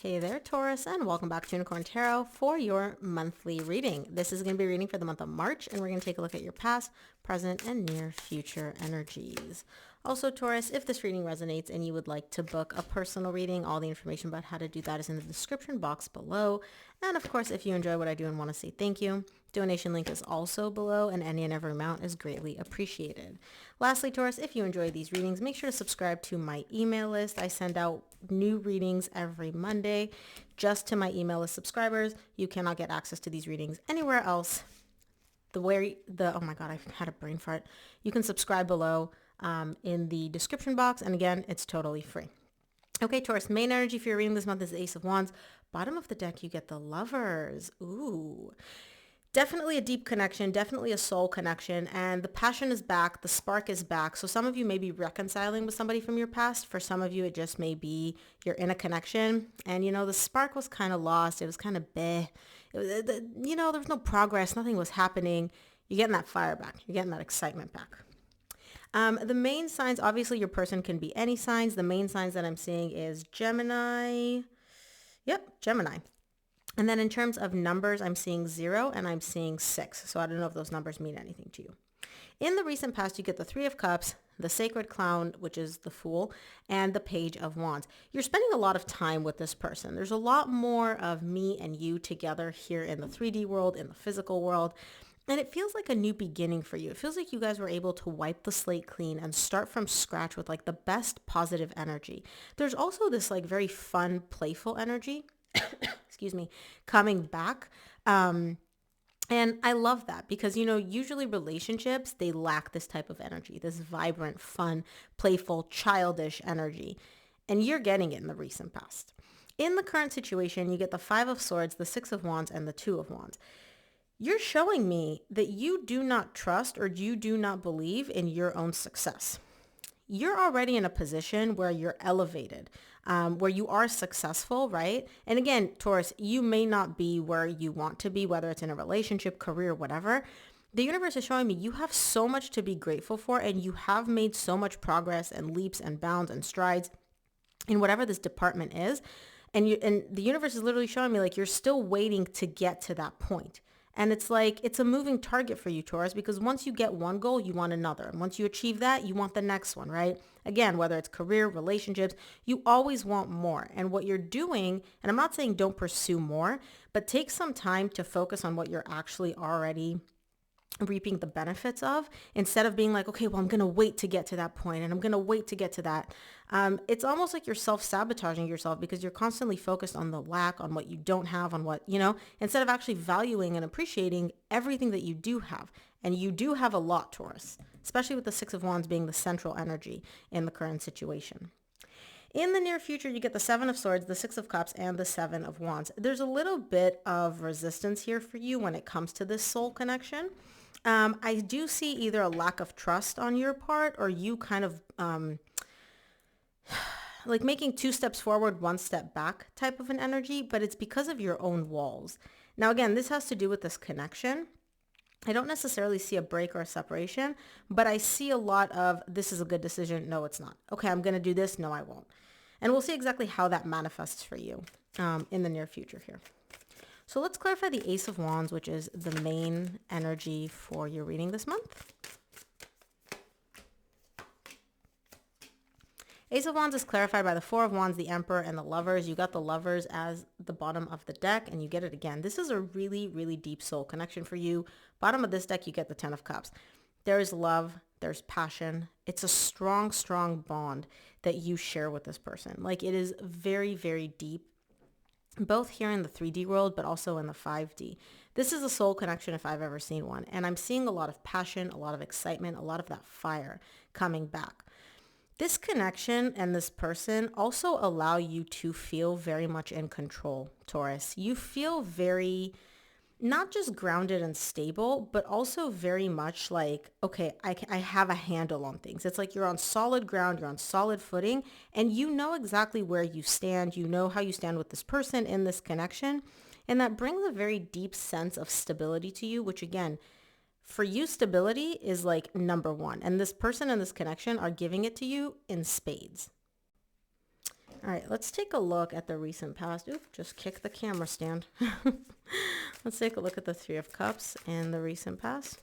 Hey there, Taurus, and welcome back to Unicorn Tarot for your monthly reading. This is going to be a reading for the month of March, and we're going to take a look at your past, present, and near future energies. Also, Taurus, if this reading resonates and you would like to book a personal reading, all the information about how to do that is in the description box below. And of course, if you enjoy what I do and want to say thank you, donation link is also below, and any and every amount is greatly appreciated. Lastly, Taurus, if you enjoy these readings, make sure to subscribe to my email list. I send out new readings every Monday just to my email list subscribers. You cannot get access to these readings anywhere else. Oh my God, I had a brain fart. You can subscribe below in the description box. And again, it's totally free. Okay, Taurus, main energy for your reading this month is the Ace of Wands. Bottom of the deck, you get the Lovers. Ooh. Definitely a deep connection, definitely a soul connection, and the passion is back, the spark is back. So some of you may be reconciling with somebody from your past. For some of you, it just may be you're in a connection, and the spark was kind of lost. It was kind of bleh. There was no progress. Nothing was happening. You're getting that fire back. You're getting that excitement back. The main signs, obviously your person can be any signs. The main signs that I'm seeing is Gemini. Yep, Gemini. And then in terms of numbers, I'm seeing 0 and I'm seeing 6. So I don't know if those numbers mean anything to you. In the recent past, you get the 3 of Cups, the Sacred Clown, which is the Fool, and the Page of Wands. You're spending a lot of time with this person. There's a lot more of me and you together here in the 3D world, in the physical world. And it feels like a new beginning for you. It feels like you guys were able to wipe the slate clean and start from scratch with like the best positive energy. There's also this like very fun, playful energy. Excuse me, coming back. And I love that because, usually relationships, they lack this type of energy, this vibrant, fun, playful, childish energy. And you're getting it in the recent past. In the current situation, you get the 5 of Swords, the 6 of Wands, and the 2 of Wands. You're showing me that you do not trust or you do not believe in your own success. You're already in a position where you're elevated, where you are successful, right? And again, Taurus, you may not be where you want to be, whether it's in a relationship, career, whatever. The universe is showing me you have so much to be grateful for, and you have made so much progress and leaps and bounds and strides in whatever this department is. And the universe is literally showing me like you're still waiting to get to that point. And it's like, it's a moving target for you, Taurus, because once you get one goal, you want another. And once you achieve that, you want the next one, right? Again, whether it's career, relationships, you always want more. And what you're doing, and I'm not saying don't pursue more, but take some time to focus on what you're actually already reaping the benefits of, instead of being like, okay, well, I'm going to wait to get to that point and I'm going to wait to get to that. It's almost like you're self-sabotaging yourself because you're constantly focused on the lack, on what you don't have, on what, instead of actually valuing and appreciating everything that you do have. And you do have a lot, Taurus, especially with the 6 of Wands being the central energy in the current situation. In the near future, you get the 7 of Swords, the 6 of Cups, and the 7 of Wands. There's a little bit of resistance here for you when it comes to this soul connection. I do see either a lack of trust on your part or you kind of like making 2 steps forward, 1 step back type of an energy, but it's because of your own walls. Now, again, this has to do with this connection. I don't necessarily see a break or a separation, but I see a lot of this is a good decision. No, it's not. Okay, I'm going to do this. No, I won't. And we'll see exactly how that manifests for you in the near future here. So let's clarify the Ace of Wands, which is the main energy for your reading this month. Ace of Wands is clarified by the 4 of Wands, the Emperor, and the Lovers. You got the Lovers as the bottom of the deck, and you get it again. This is a really, really deep soul connection for you. Bottom of this deck, you get the 10 of Cups. There is love. There's passion. It's a strong, strong bond that you share with this person. Like, it is very, very deep, both here in the 3D world, but also in the 5D. This is a soul connection if I've ever seen one. And I'm seeing a lot of passion, a lot of excitement, a lot of that fire coming back. This connection and this person also allow you to feel very much in control, Taurus. You feel very, not just grounded and stable, but also very much like, okay, I have a handle on things. It's like you're on solid ground, you're on solid footing, and you know exactly where you stand. You know how you stand with this person in this connection. And that brings a very deep sense of stability to you, which again, for you, stability is like number one. And this person and this connection are giving it to you in spades. All right, let's take a look at the recent past. Oop, just kick the camera stand. Let's take a look at the Three of Cups and the recent past.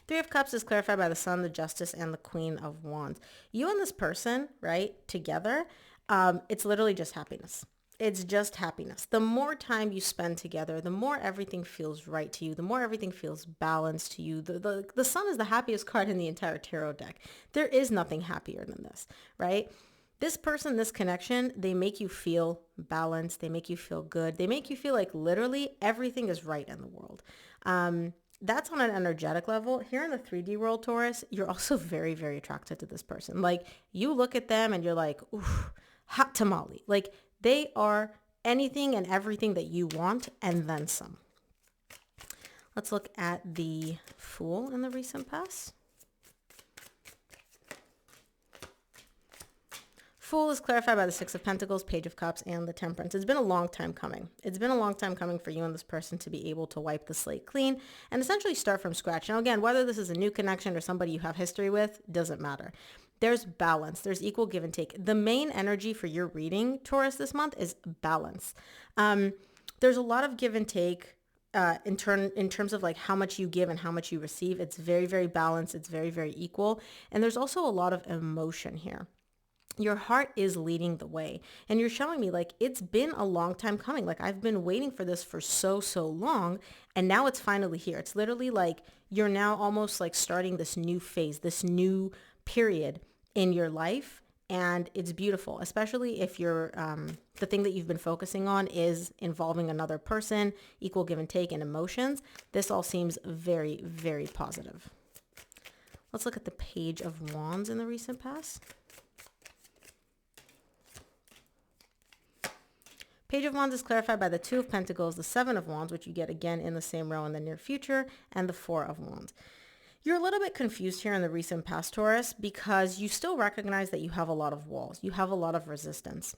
Three of Cups is clarified by the Sun, the Justice, and the Queen of Wands. You and this person, right, together, it's literally just happiness. It's just happiness. The more time you spend together, the more everything feels right to you, the more everything feels balanced to you. The Sun is the happiest card in the entire tarot deck. There is nothing happier than this, right? This person, this connection, they make you feel balanced. They make you feel good. They make you feel like literally everything is right in the world. That's on an energetic level. Here in the 3D world, Taurus, you're also very, very attracted to this person. Like, you look at them and you're like, ooh, hot tamale. Like, they are anything and everything that you want and then some. Let's look at the Fool in the recent past. Fool is clarified by the Six of Pentacles, Page of Cups, and the Temperance. It's been a long time coming. It's been a long time coming for you and this person to be able to wipe the slate clean and essentially start from scratch. Now, again, whether this is a new connection or somebody you have history with, doesn't matter. There's balance. There's equal give and take. The main energy for your reading, Taurus, this month is balance. There's a lot of give and take in terms of like how much you give and how much you receive. It's very, very balanced. It's very, very equal. And there's also a lot of emotion here. Your heart is leading the way, and you're showing me like it's been a long time coming. Like, I've been waiting for this for so long, and now it's finally here. It's literally like you're now almost like starting this new phase, this new period in your life, and it's beautiful, especially if you're the thing that you've been focusing on is involving another person, equal give and take, and emotions. This all seems very, very positive. Let's look at the Page of Wands in the recent past. Page of Wands is clarified by the Two of Pentacles, the Seven of Wands, which you get again in the same row in the near future, and the Four of Wands. You're a little bit confused here in the recent past, Taurus, because you still recognize that you have a lot of walls. You have a lot of resistance.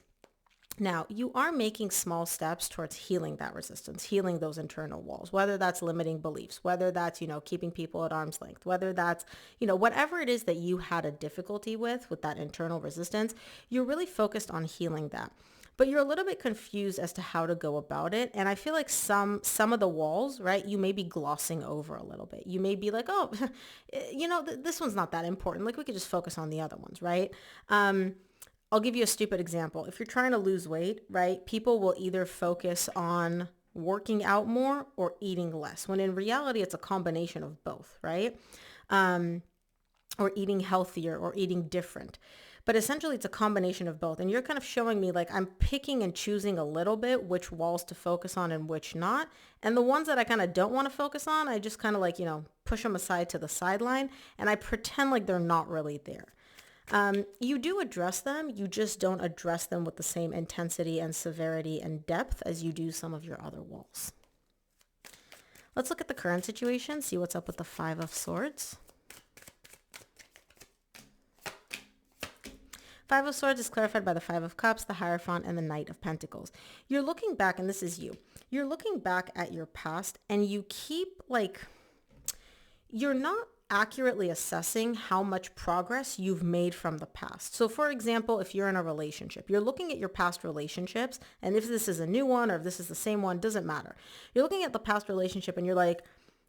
Now, you are making small steps towards healing that resistance, healing those internal walls, whether that's limiting beliefs, whether that's, keeping people at arm's length, whether that's, whatever it is that you had a difficulty with that internal resistance, you're really focused on healing that. But you're a little bit confused as to how to go about it. And I feel like some of the walls, right, you may be glossing over a little bit. You may be like, oh, this one's not that important. Like, we could just focus on the other ones, right? I'll give you a stupid example. If you're trying to lose weight, right, people will either focus on working out more or eating less, when in reality, it's a combination of both, right? Or eating healthier or eating different. But essentially, it's a combination of both. And you're kind of showing me like I'm picking and choosing a little bit which walls to focus on and which not. And the ones that I kind of don't want to focus on, I just kind of like, push them aside to the sideline. And I pretend like they're not really there. You do address them. You just don't address them with the same intensity and severity and depth as you do some of your other walls. Let's look at the current situation, see what's up with the Five of Swords. Five of Swords is clarified by the Five of Cups, the Hierophant, and the Knight of Pentacles. You're looking back, and this is you. You're looking back at your past, and you keep you're not accurately assessing how much progress you've made from the past. So for example, if you're in a relationship, you're looking at your past relationships, and if this is a new one or if this is the same one, doesn't matter. You're looking at the past relationship and you're like,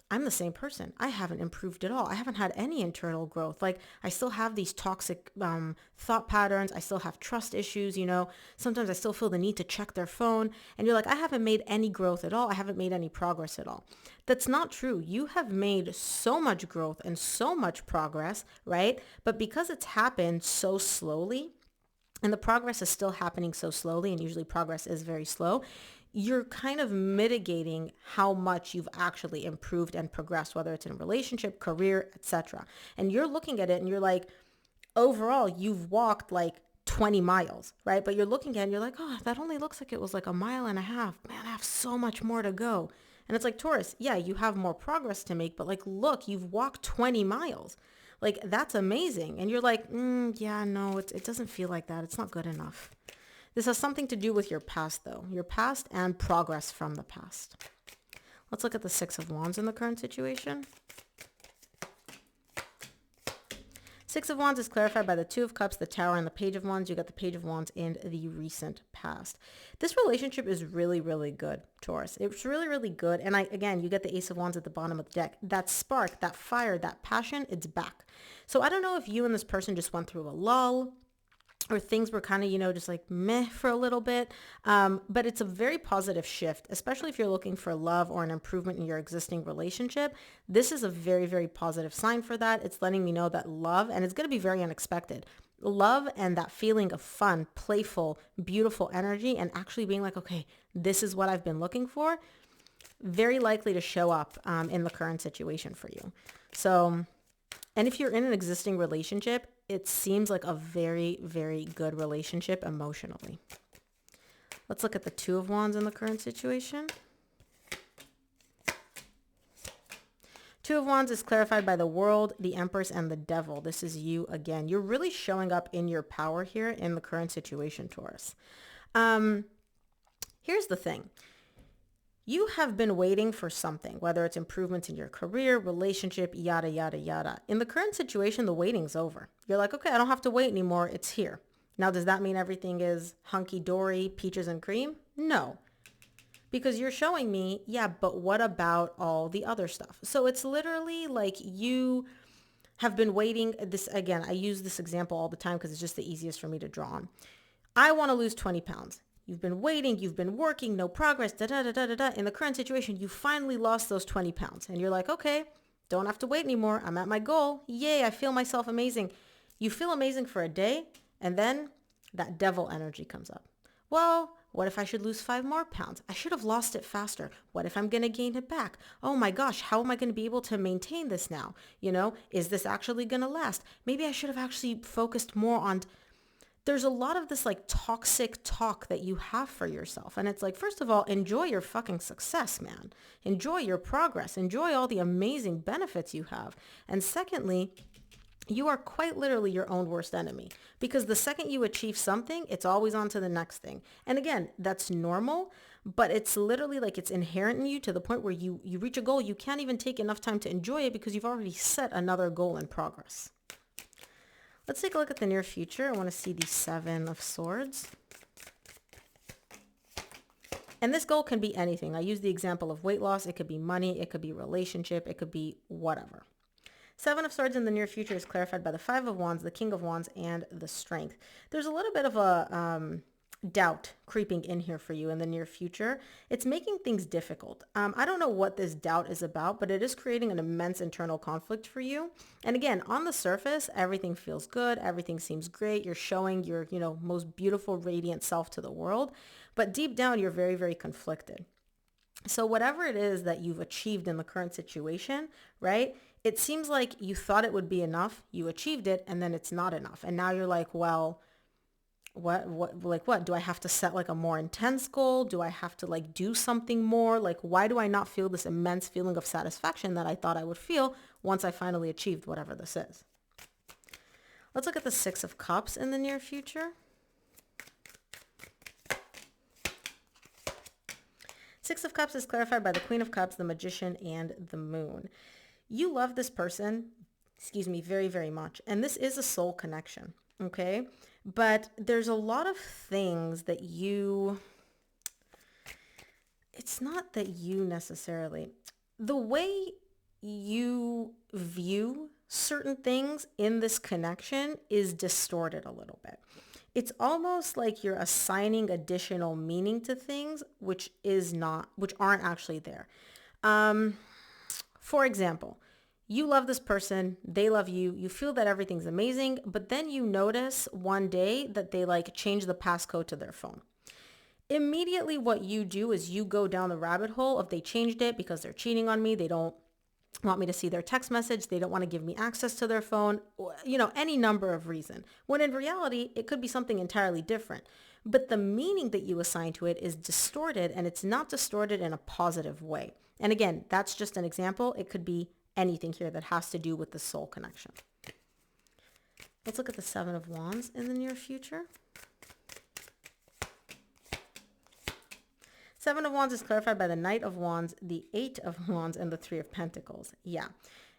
I'm the same person. I haven't improved at all. I haven't had any internal growth. Like, I still have these toxic thought patterns. I still have trust issues, Sometimes I still feel the need to check their phone. And you're like, I haven't made any growth at all. I haven't made any progress at all. That's not true. You have made so much growth and so much progress, right? But because it's happened so slowly, and the progress is still happening so slowly, and usually progress is very slow, you're kind of mitigating how much you've actually improved and progressed, whether it's in a relationship, career, etc. And you're looking at it and you're like, overall, you've walked like 20 miles, right? But you're looking at it and you're like, oh, that only looks like it was like a mile and a half. Man, I have so much more to go. And it's like, Taurus, yeah, you have more progress to make, but like, look, you've walked 20 miles. Like, that's amazing. And you're like, yeah, no, it doesn't feel like that. It's not good enough. This has something to do with your past, though. Your past and progress from the past. Let's look at the Six of Wands in the current situation. Six of Wands is clarified by the Two of Cups, the Tower, and the Page of Wands. You got the Page of Wands and the recent past. This relationship is really, really good, Taurus. It's really, really good. And again, you get the Ace of Wands at the bottom of the deck. That spark, that fire, that passion, it's back. So I don't know if you and this person just went through a lull, or things were kind of, just like meh for a little bit. But it's a very positive shift, especially if you're looking for love or an improvement in your existing relationship. This is a very, very positive sign for that. It's letting me know that love, and it's going to be very unexpected, love and that feeling of fun, playful, beautiful energy, and actually being like, okay, this is what I've been looking for, very likely to show up in the current situation for you. So, and if you're in an existing relationship, it seems like a very, very good relationship emotionally. Let's look at the Two of Wands in the current situation. Two of Wands is clarified by the World, the Empress, and the Devil. This is you again. You're really showing up in your power here in the current situation, Taurus. Here's the thing. You have been waiting for something, whether it's improvements in your career, relationship, yada, yada, yada. In the current situation, the waiting's over. You're like, okay, I don't have to wait anymore. It's here. Now, does that mean everything is hunky-dory, peaches and cream? No. Because you're showing me, yeah, but what about all the other stuff? So it's literally like you have been waiting. This, again, I use this example all the time because it's just the easiest for me to draw on. I want to lose 20 pounds. You've been waiting, you've been working, no progress, da-da-da-da-da-da. In the current situation, you finally lost those 20 pounds. And you're like, okay, don't have to wait anymore. I'm at my goal. Yay, I feel myself amazing. You feel amazing for a day, and then that devil energy comes up. Well, what if I should lose 5 more pounds? I should have lost it faster. What if I'm going to gain it back? Oh my gosh, how am I going to be able to maintain this now? Is this actually going to last? Maybe I should have actually focused more on... There's a lot of this like toxic talk that you have for yourself. And it's like, first of all, enjoy your fucking success, man. Enjoy your progress. Enjoy all the amazing benefits you have. And secondly, you are quite literally your own worst enemy, because the second you achieve something, it's always on to the next thing. And again, that's normal, but it's literally like it's inherent in you to the point where you reach a goal. You can't even take enough time to enjoy it because you've already set another goal in progress. Let's take a look at the near future. I want to see the Seven of Swords. And this goal can be anything. I use the example of weight loss. It could be money. It could be relationship. It could be whatever. Seven of Swords in the near future is clarified by the Five of Wands, the King of Wands, and the Strength. There's a little bit of a doubt creeping in here for you in the near future. It's making things difficult. I don't know what this doubt is about, but it is creating an immense internal conflict for you. And again, on the surface, everything feels good. Everything seems great. You're showing your, most beautiful, radiant self to the world. But deep down, you're very, very conflicted. So whatever it is that you've achieved in the current situation, right? It seems like you thought it would be enough. You achieved it, and then it's not enough. And now you're like, well, what do I have to set like a more intense goal? Do I have to like do something more? Like, why do I not feel this immense feeling of satisfaction that I thought I would feel once I finally achieved whatever this is? Let's look at the Six of Cups in the near future. Six of Cups is clarified by the Queen of Cups, the Magician, and the Moon. You love this person, very, very much. And this is a soul connection, okay? But there's a lot of things that it's not that you necessarily, the way you view certain things in this connection is distorted a little bit. It's almost like you're assigning additional meaning to things which aren't actually there. For example, you love this person, they love you, you feel that everything's amazing, but then you notice one day that they like change the passcode to their phone. Immediately what you do is you go down the rabbit hole of they changed it because they're cheating on me, they don't want me to see their text message, they don't want to give me access to their phone, any number of reasons. When in reality, it could be something entirely different. But the meaning that you assign to it is distorted, and it's not distorted in a positive way. And again, that's just an example. It could be anything here that has to do with the soul connection. Let's look at the Seven of Wands in the near future. Seven of Wands is clarified by the Knight of Wands, the Eight of Wands, and the Three of Pentacles. Yeah.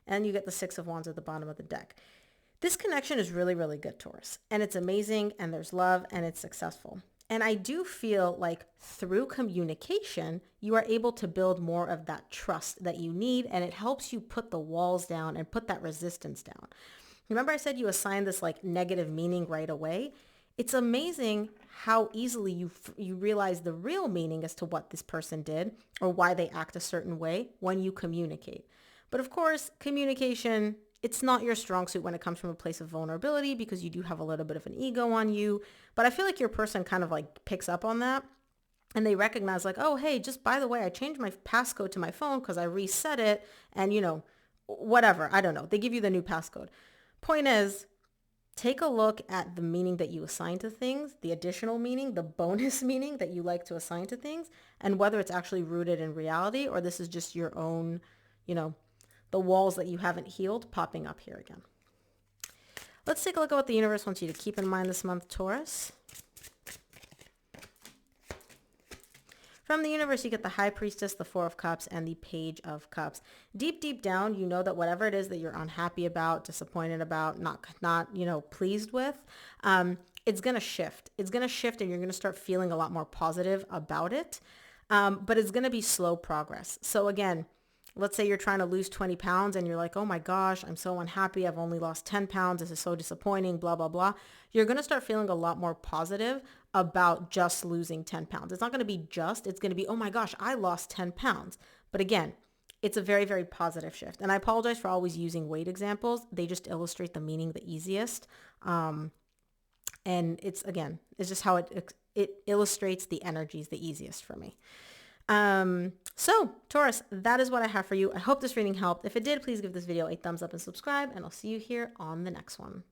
And you get the Six of Wands at the bottom of the deck. This connection is really, really good, Taurus, and it's amazing, and there's love, and it's successful. And I do feel like through communication, you are able to build more of that trust that you need, and it helps you put the walls down and put that resistance down. Remember I said you assign this like negative meaning right away? It's amazing how easily you realize the real meaning as to what this person did or why they act a certain way when you communicate. But of course, communication, it's not your strong suit when it comes from a place of vulnerability because you do have a little bit of an ego on you. But I feel like your person kind of like picks up on that and they recognize like, oh, hey, just by the way, I changed my passcode to my phone because I reset it and, whatever. I don't know. They give you the new passcode. Point is, take a look at the meaning that you assign to things, the additional meaning, the bonus meaning that you like to assign to things, and whether it's actually rooted in reality or this is just your own, the walls that you haven't healed popping up here again. Let's take a look at what the universe wants you to keep in mind this month, Taurus. From the universe, you get the High Priestess, the Four of Cups, and the Page of Cups. Deep, deep down, you know that whatever it is that you're unhappy about, disappointed about, not pleased with, it's going to shift. It's going to shift and you're going to start feeling a lot more positive about it. But it's going to be slow progress. So again, let's say you're trying to lose 20 pounds and you're like, oh my gosh, I'm so unhappy. I've only lost 10 pounds. This is so disappointing, blah, blah, blah. You're going to start feeling a lot more positive about just losing 10 pounds. It's not going to be it's going to be, oh my gosh, I lost 10 pounds. But again, it's a very, very positive shift. And I apologize for always using weight examples. They just illustrate the meaning the easiest. And it's just how it illustrates the energies the easiest for me. So Taurus, that is what I have for you. I hope this reading helped. If it did, please give this video a thumbs up and subscribe, and I'll see you here on the next one.